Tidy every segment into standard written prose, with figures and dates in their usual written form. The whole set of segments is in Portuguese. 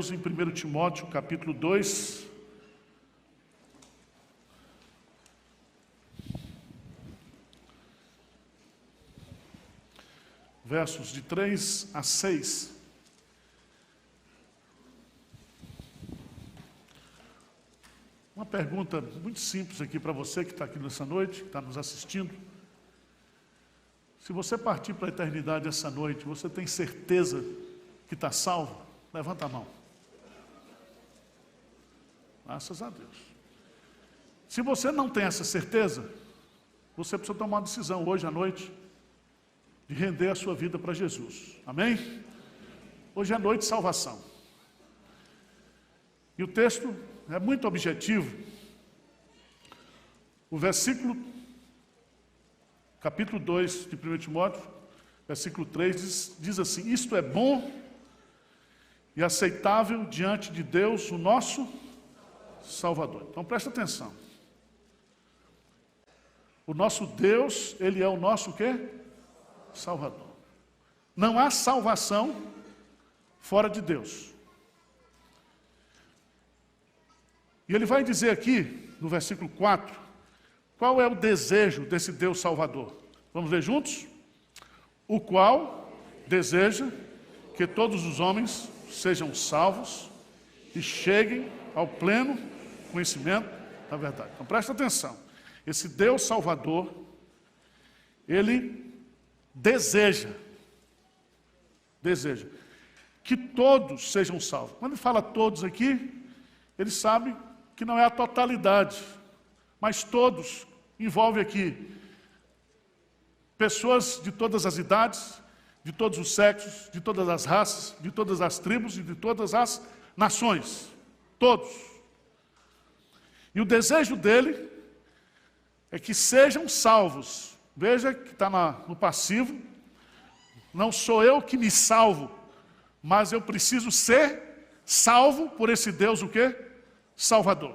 Deus em 1 Timóteo, capítulo 2. Versos de 3 a 6. Uma pergunta muito simples aqui para você que está aqui nessa noite, que está nos assistindo. Se você partir para a eternidade essa noite, você tem certeza que está salvo? Levanta a mão. Graças a Deus. Se você não tem essa certeza, você precisa tomar uma decisão hoje à noite de render a sua vida para Jesus. Amém? Hoje é noite de salvação. E o texto é muito objetivo. O versículo, capítulo 2 de 1 Timóteo, versículo 3, diz assim: isto é bom e aceitável diante de Deus, o nosso Salvador. Então presta atenção. O nosso Deus, Ele é o nosso o quê? Salvador. Não há salvação fora de Deus. E ele vai dizer aqui, no versículo 4, qual é o desejo desse Deus Salvador. Vamos ver juntos? O qual deseja que todos os homens sejam salvos e cheguem ao pleno conhecimento da verdade. Então presta atenção. Esse Deus Salvador, Ele deseja que todos sejam salvos. Quando ele fala todos aqui, ele sabe que não é a totalidade, mas todos envolve aqui pessoas de todas as idades, de todos os sexos, de todas as raças, de todas as tribos e de todas as nações. Todos. E o desejo dele é que sejam salvos. Veja que está no passivo. Não sou eu que me salvo, mas eu preciso ser salvo por esse Deus o quê? Salvador.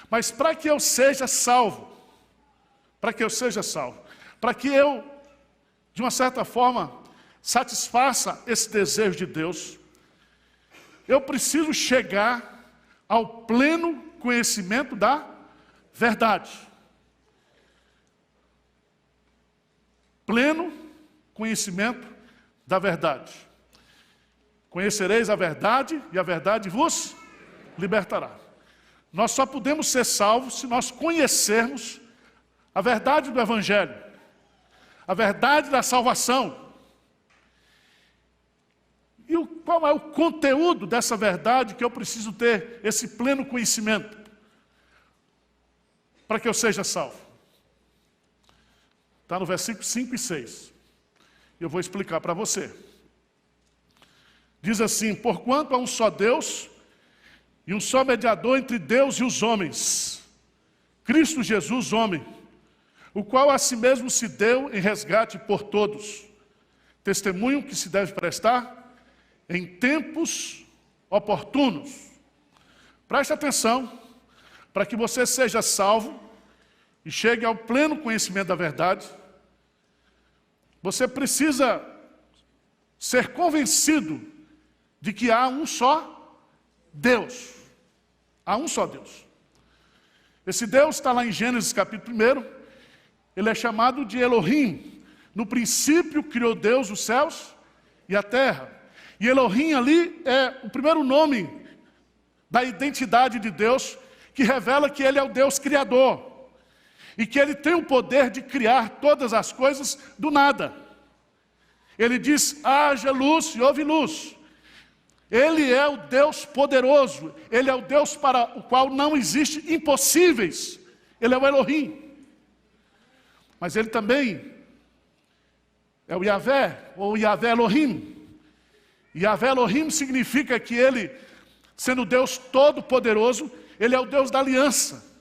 Mas para que eu seja salvo, para que eu, de uma certa forma, satisfaça esse desejo de Deus, eu preciso chegar ao pleno conhecimento da verdade. Pleno conhecimento da verdade. Conhecereis a verdade e a verdade vos libertará. Nós só podemos ser salvos se nós conhecermos a verdade do Evangelho, a verdade da salvação. E qual é o conteúdo dessa verdade que eu preciso ter esse pleno conhecimento para que eu seja salvo? Está no versículo 5 e 6. Eu vou explicar para você. Diz assim: porquanto há um só Deus e um só mediador entre Deus e os homens, Cristo Jesus, homem, o qual a si mesmo se deu em resgate por todos. Testemunho que se deve prestar em tempos oportunos. Preste atenção, para que você seja salvo e chegue ao pleno conhecimento da verdade, você precisa ser convencido de que há um só Deus. Há um só Deus. Esse Deus está lá em Gênesis capítulo 1, ele é chamado de Elohim. No princípio criou Deus os céus e a terra. E Elohim ali é o primeiro nome da identidade de Deus, que revela que Ele é o Deus Criador. E que Ele tem o poder de criar todas as coisas do nada. Ele diz: haja luz e houve luz. Ele é o Deus poderoso. Ele é o Deus para o qual não existe impossíveis. Ele é o Elohim. Mas Ele também é o Yahvé, ou Yahvé Elohim. Yahvé Elohim significa que Ele, sendo Deus todo-poderoso, Ele é o Deus da aliança.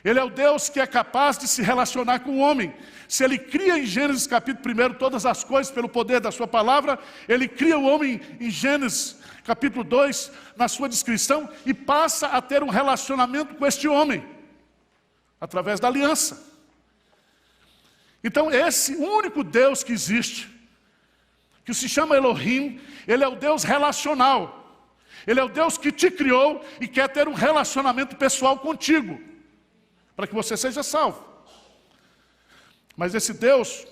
Ele é o Deus que é capaz de se relacionar com o homem. Se Ele cria em Gênesis capítulo 1 todas as coisas pelo poder da sua palavra, Ele cria o homem em Gênesis capítulo 2, na sua descrição, e passa a ter um relacionamento com este homem, através da aliança. Então esse único Deus que existe, que se chama Elohim, Ele é o Deus relacional. Ele é o Deus que te criou e quer ter um relacionamento pessoal contigo, para que você seja salvo. Mas esse Deus,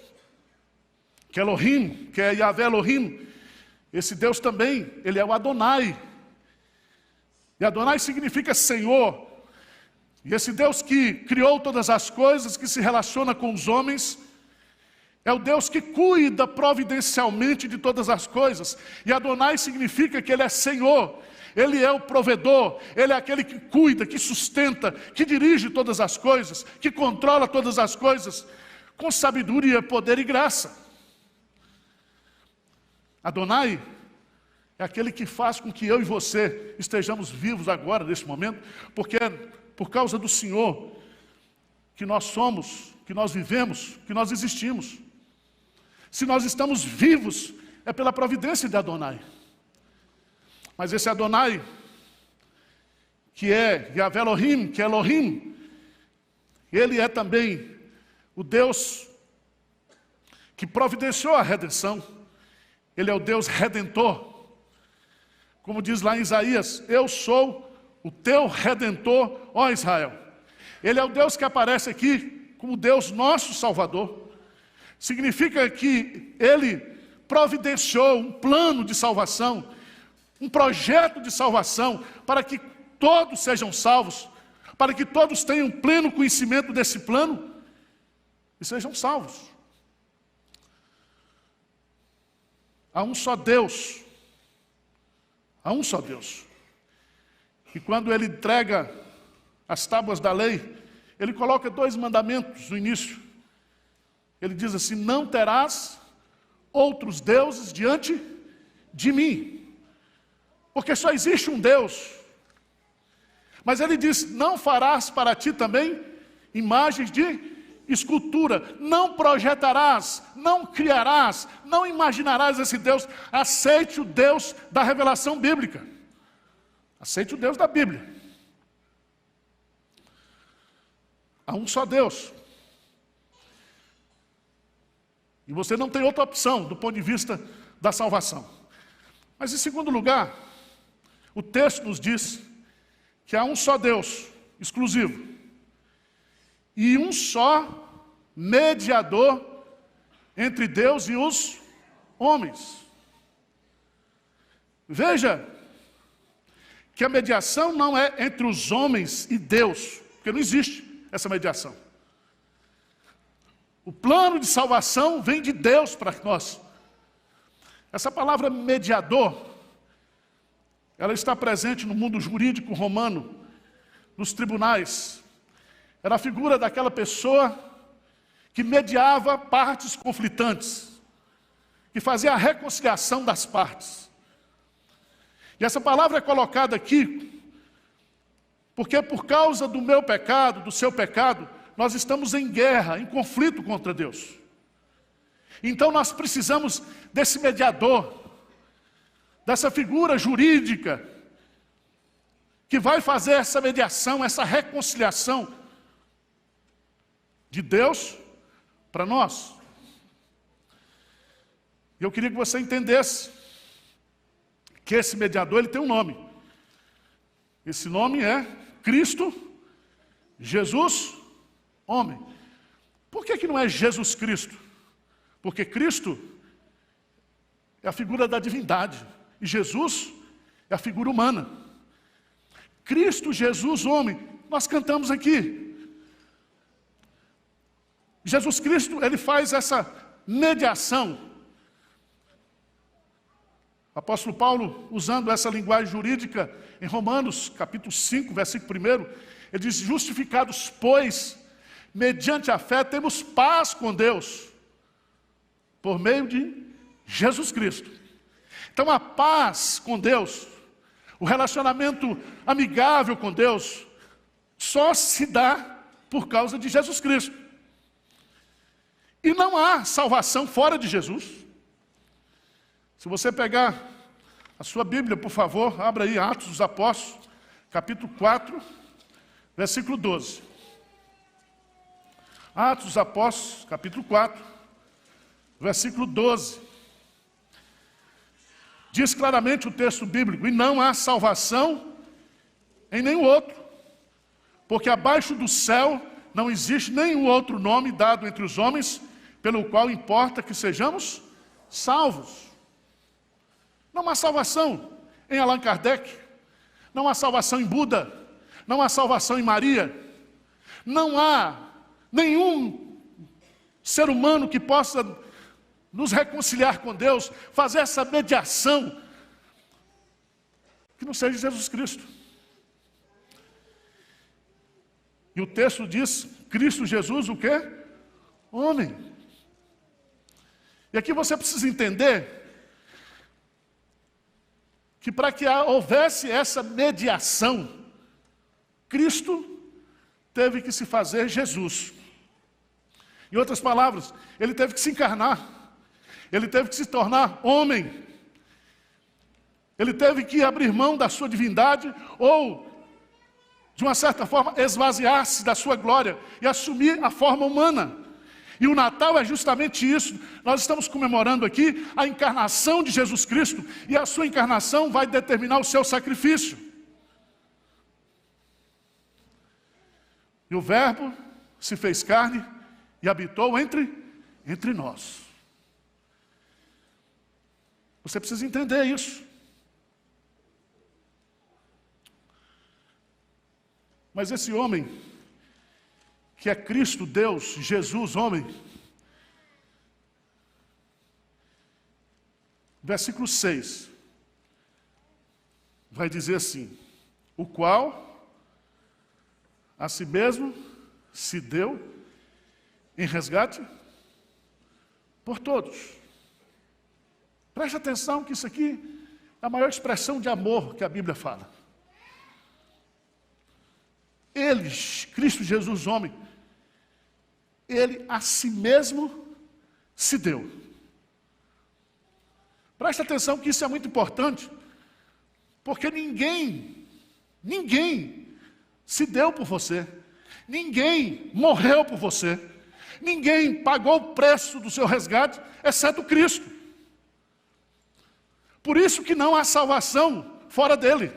que é Elohim, que é Yahvé Elohim, esse Deus também, ele é o Adonai. E Adonai significa Senhor. E esse Deus que criou todas as coisas, que se relaciona com os homens, é o Deus que cuida providencialmente de todas as coisas. E Adonai significa que ele é Senhor. Ele é o provedor, ele é aquele que cuida, que sustenta, que dirige todas as coisas, que controla todas as coisas, com sabedoria, poder e graça. Adonai é aquele que faz com que eu e você estejamos vivos agora, nesse momento, porque é por causa do Senhor que nós somos, que nós vivemos, que nós existimos. Se nós estamos vivos, é pela providência de Adonai. Mas esse Adonai, que é Yahvé Elohim, que é Elohim, ele é também o Deus que providenciou a redenção. Ele é o Deus redentor. Como diz lá em Isaías, eu sou o teu redentor, ó Israel. Ele é o Deus que aparece aqui como Deus nosso Salvador. Significa que ele providenciou um plano de salvação, um projeto de salvação, para que todos sejam salvos, para que todos tenham pleno conhecimento desse plano e sejam salvos. Há um só Deus. Há um só Deus. E quando ele entrega as tábuas da lei, ele coloca 2 mandamentos no início. Ele diz assim: não terás outros deuses diante de mim. Porque só existe um Deus. Mas ele diz: não farás para ti também imagens de escultura. Não projetarás, não criarás, não imaginarás esse Deus. Aceite o Deus da revelação bíblica. Aceite o Deus da Bíblia. Há um só Deus. E você não tem outra opção do ponto de vista da salvação. Mas em segundo lugar, o texto nos diz que há um só Deus, exclusivo, e um só mediador entre Deus e os homens. Veja que a mediação não é entre os homens e Deus, porque não existe essa mediação. O plano de salvação vem de Deus para nós. Essa palavra mediador, ela está presente no mundo jurídico romano, nos tribunais. Era a figura daquela pessoa que mediava partes conflitantes, que fazia a reconciliação das partes. E essa palavra é colocada aqui, porque por causa do meu pecado, do seu pecado, nós estamos em guerra, em conflito contra Deus. Então nós precisamos desse mediador, dessa figura jurídica, que vai fazer essa mediação, essa reconciliação de Deus para nós. E eu queria que você entendesse que esse mediador, ele tem um nome. Esse nome é Cristo Jesus, homem. Por que não é Jesus Cristo? Porque Cristo é a figura da divindade e Jesus é a figura humana. Cristo Jesus, homem, nós cantamos aqui. Jesus Cristo, ele faz essa mediação. O apóstolo Paulo, usando essa linguagem jurídica, em Romanos, capítulo 5, versículo 1, ele diz: justificados, pois, mediante a fé, temos paz com Deus, por meio de Jesus Cristo. Então a paz com Deus, o relacionamento amigável com Deus, só se dá por causa de Jesus Cristo. E não há salvação fora de Jesus. Se você pegar a sua Bíblia, por favor, abra aí Atos dos Apóstolos, capítulo 4, versículo 12. Atos dos Apóstolos, capítulo 4, versículo 12. Diz claramente o texto bíblico: e não há salvação em nenhum outro, porque abaixo do céu não existe nenhum outro nome dado entre os homens, pelo qual importa que sejamos salvos. Não há salvação em Allan Kardec, não há salvação em Buda, não há salvação em Maria, não há nenhum ser humano que possa nos reconciliar com Deus, fazer essa mediação, que não seja Jesus Cristo. E o texto diz, Cristo Jesus o quê? Homem. E aqui você precisa entender que para que houvesse essa mediação, Cristo teve que se fazer Jesus. Em outras palavras, ele teve que se encarnar, ele teve que se tornar homem, ele teve que abrir mão da sua divindade, ou, de uma certa forma, esvaziar-se da sua glória e assumir a forma humana. E o Natal é justamente isso. Nós estamos comemorando aqui a encarnação de Jesus Cristo, e a sua encarnação vai determinar o seu sacrifício. E o Verbo se fez carne e habitou entre nós. Você precisa entender isso. Mas esse homem, que é Cristo, Deus, Jesus, homem, versículo 6, vai dizer assim: o qual a si mesmo se deu em resgate por todos. Preste atenção que isso aqui é a maior expressão de amor que a Bíblia fala. Ele, Cristo Jesus, homem, ele a si mesmo se deu. Preste atenção que isso é muito importante, porque ninguém se deu por você, ninguém morreu por você, ninguém pagou o preço do seu resgate, exceto Cristo. Por isso que não há salvação fora dele.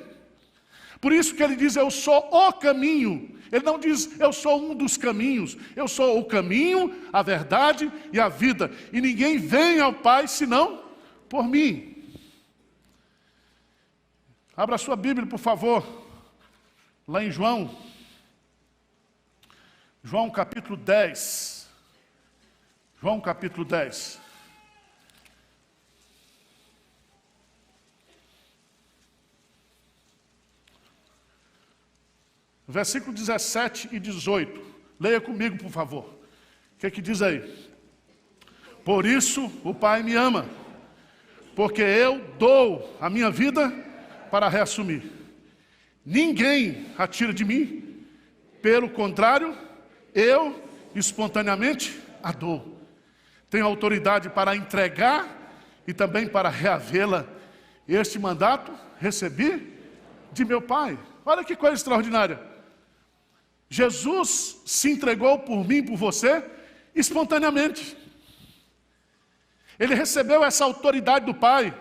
Por isso que ele diz, eu sou o caminho. Ele não diz, eu sou um dos caminhos. Eu sou o caminho, a verdade e a vida. E ninguém vem ao Pai senão por mim. Abra a sua Bíblia, por favor. Lá em João. João capítulo 10. João capítulo 10. Versículo 17 e 18. Leia comigo, por favor. O que é que diz aí? Por isso o Pai me ama, porque eu dou a minha vida para reassumir. Ninguém a tira de mim, pelo contrário, eu espontaneamente a dou. Tenho autoridade para entregar e também para reavê-la. Este mandato recebi de meu Pai. Olha que coisa extraordinária. Jesus se entregou por mim, por você, espontaneamente. Ele recebeu essa autoridade do Pai.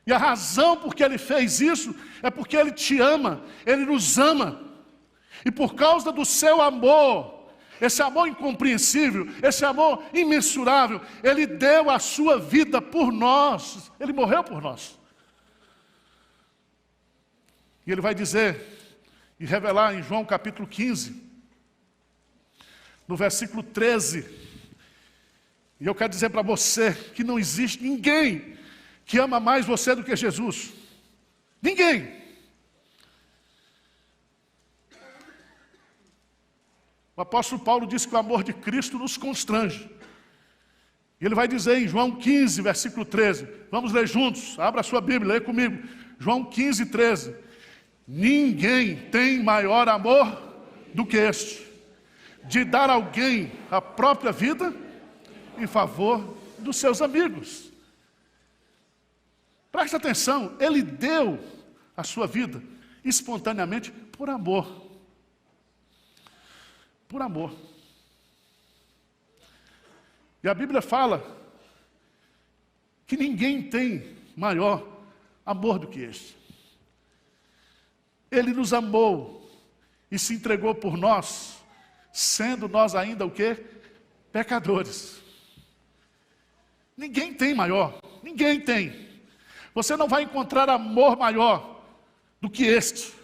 E a razão por que ele fez isso é porque ele te ama, ele nos ama. E por causa do seu amor, esse amor incompreensível, esse amor imensurável, ele deu a sua vida por nós. Ele morreu por nós. E ele vai dizer e revelar em João capítulo 15, no versículo 13, e eu quero dizer para você que não existe ninguém que ama mais você do que Jesus. Ninguém. O apóstolo Paulo diz que o amor de Cristo nos constrange. E ele vai dizer em João 15, versículo 13, vamos ler juntos, abra a sua Bíblia, leia comigo, João 15, 13. Ninguém tem maior amor do que este, de dar a alguém a própria vida em favor dos seus amigos. Preste atenção, ele deu a sua vida espontaneamente por amor. Por amor. E a Bíblia fala que ninguém tem maior amor do que este. Ele nos amou e se entregou por nós, sendo nós ainda o quê? Pecadores. Ninguém tem maior, ninguém tem. Você não vai encontrar amor maior do que este.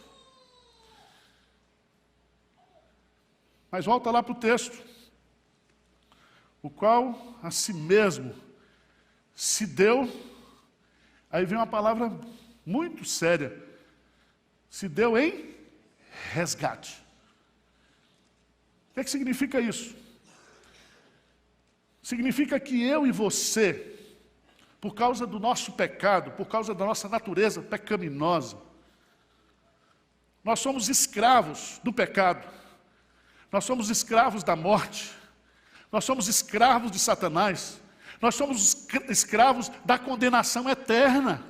Mas volta lá para o texto. O qual a si mesmo se deu, aí vem uma palavra muito séria, se deu em resgate. O que significa isso? Significa que eu e você, por causa do nosso pecado, por causa da nossa natureza pecaminosa, nós somos escravos do pecado, nós somos escravos da morte, nós somos escravos de Satanás, nós somos escravos da condenação eterna.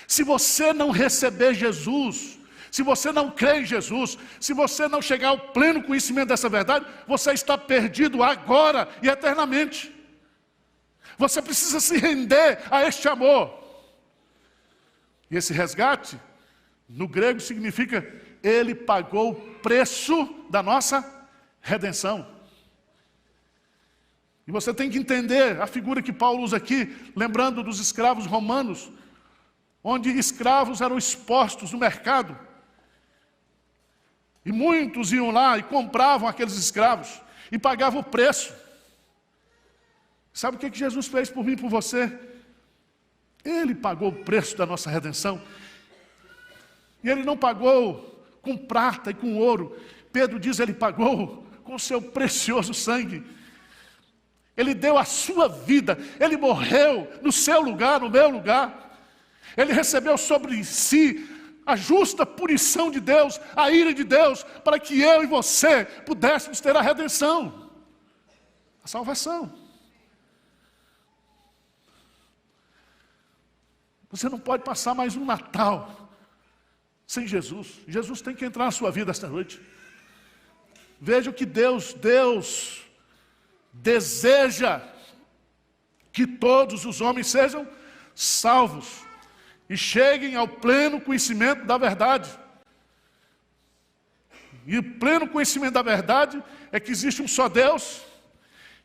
Se você não receber Jesus, se você não crer em Jesus, se você não chegar ao pleno conhecimento dessa verdade, você está perdido agora e eternamente. Você precisa se render a este amor. E esse resgate, no grego, significa Ele pagou o preço da nossa redenção. E você tem que entender a figura que Paulo usa aqui, lembrando dos escravos romanos, onde escravos eram expostos no mercado. E muitos iam lá e compravam aqueles escravos e pagavam o preço. Sabe o que Jesus fez por mim e por você? Ele pagou o preço da nossa redenção. E Ele não pagou com prata e com ouro. Pedro diz, Ele pagou com o seu precioso sangue. Ele deu a sua vida, Ele morreu no seu lugar, no meu lugar. Ele recebeu sobre si a justa punição de Deus, a ira de Deus, para que eu e você pudéssemos ter a redenção, a salvação. Você não pode passar mais um Natal sem Jesus. Jesus tem que entrar na sua vida esta noite. Veja o que Deus deseja: que todos os homens sejam salvos e cheguem ao pleno conhecimento da verdade. E o pleno conhecimento da verdade é que existe um só Deus,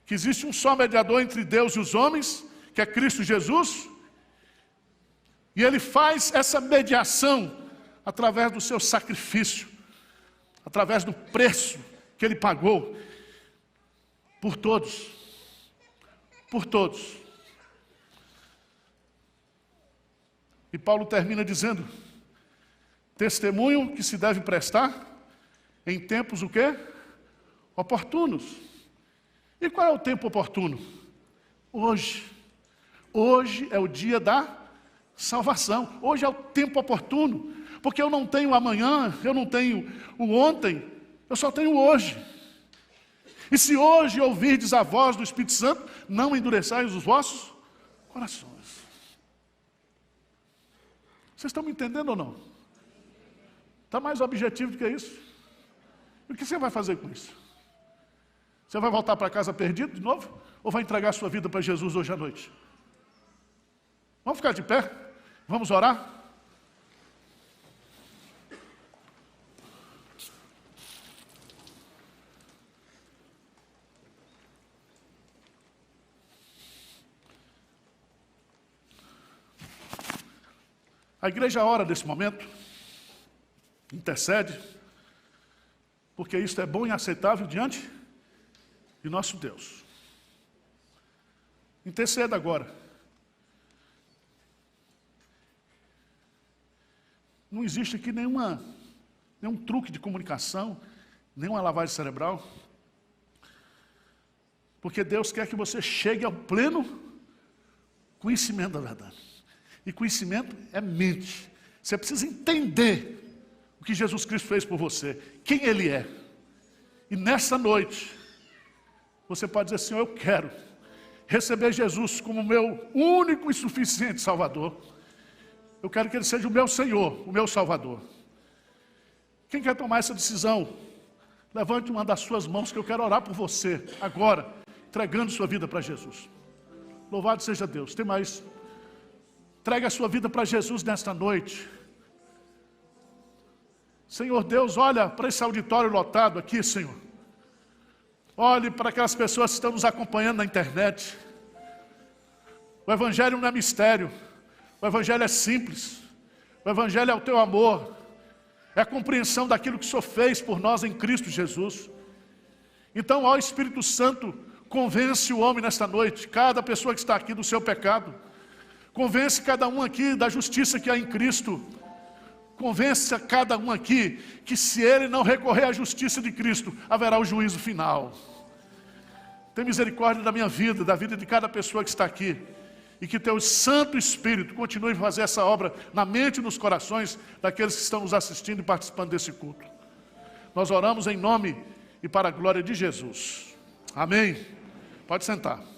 que existe um só mediador entre Deus e os homens, que é Cristo Jesus, e Ele faz essa mediação através do seu sacrifício, através do preço que Ele pagou por todos, por todos. E Paulo termina dizendo, testemunho que se deve prestar em tempos o quê? Oportunos. E qual é o tempo oportuno? Hoje. Hoje é o dia da salvação. Hoje é o tempo oportuno. Porque eu não tenho amanhã, eu não tenho o ontem, eu só tenho hoje. E se hoje ouvirdes a voz do Espírito Santo, não endureçais os vossos corações. Vocês estão me entendendo ou não? Está mais objetivo do que isso? E o que você vai fazer com isso? Você vai voltar para casa perdido de novo? Ou vai entregar a sua vida para Jesus hoje à noite? Vamos ficar de pé? Vamos orar? A igreja ora nesse momento, intercede, porque isto é bom e aceitável diante de nosso Deus. Interceda agora. Não existe aqui nenhum truque de comunicação, nenhuma lavagem cerebral, porque Deus quer que você chegue ao pleno conhecimento da verdade. E conhecimento é mente. Você precisa entender o que Jesus Cristo fez por você, quem Ele é. E nessa noite, você pode dizer assim, eu quero receber Jesus como meu único e suficiente Salvador. Eu quero que Ele seja o meu Senhor, o meu Salvador. Quem quer tomar essa decisão? Levante uma das suas mãos que eu quero orar por você agora, entregando sua vida para Jesus. Louvado seja Deus. Tem mais Entregue a sua vida para Jesus nesta noite. Senhor Deus, olha para esse auditório lotado aqui, Senhor. Olhe para aquelas pessoas que estão nos acompanhando na internet. O Evangelho não é mistério. O Evangelho é simples. O Evangelho é o teu amor. É a compreensão daquilo que o Senhor fez por nós em Cristo Jesus. Então, ó Espírito Santo, convence o homem nesta noite, cada pessoa que está aqui do seu pecado. Convence cada um aqui da justiça que há em Cristo. Convence a cada um aqui que se ele não recorrer à justiça de Cristo, haverá o juízo final. Tem misericórdia da minha vida, da vida de cada pessoa que está aqui. E que teu Santo Espírito continue a fazer essa obra na mente e nos corações daqueles que estão nos assistindo e participando desse culto. Nós oramos em nome e para a glória de Jesus. Amém. Pode sentar.